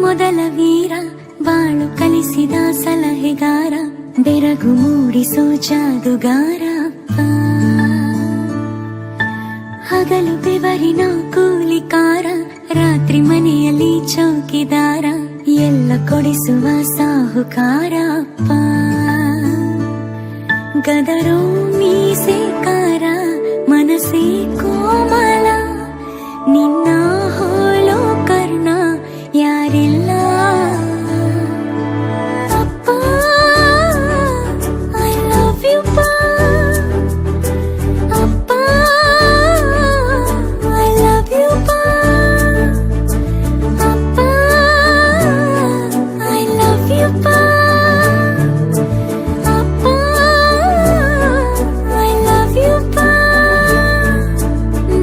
ಮೊದಲ ವೀರ, ಬಾಳು ಕಲಿಸಿದ ಸಲಹೆಗಾರ, ಬೆರಗು ಮೂಡಿಸೋ ಜಾದುಗಾರ ಅಪ್ಪ. ಹಗಲು ಬೆವರಿನ ಕೂಲಿಕಾರ, ರಾತ್ರಿ ಮನೆಯಲ್ಲಿ ಚೌಕಿದಾರ, ಎಲ್ಲ ಕೊಡಿಸುವ ಸಾಹುಕಾರ ಅಪ್ಪ. ಗದರೋ ಮೀಸೆಕಾರ, ಮನಸ್ಸೇ ಕೋಮಲ, ನಿನ್ನ ಹೋಲೋ ಕರ್ಣ ಯಾರಿಲ್ಲ ಅಪ್ಪ. ಐ ಲವ್ ಯು ಅಪ್ಪ, ಐ ಲವ್ ಯು ಅಪ್ಪ, ಐ ಲವ್ ಯು ಅಪ್ಪ, ಐ ಲವ್ ಯು.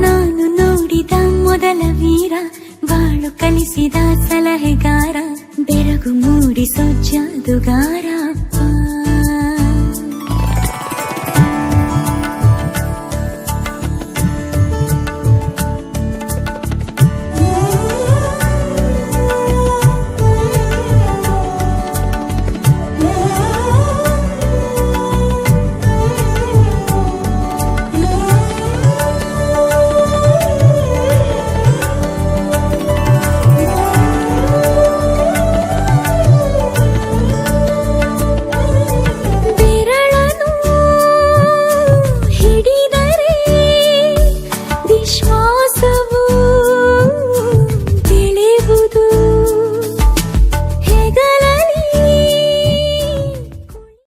ನಾನು ನೋಡಿದ ಮೊದಲ ವೀರ, ಬಾಳು ಕಲಿಸಿದ ಸಲಹೆಗಾರ, ಬೆರಗು ಮೂಡಿಸೋ ಜಾದುಗಾರ.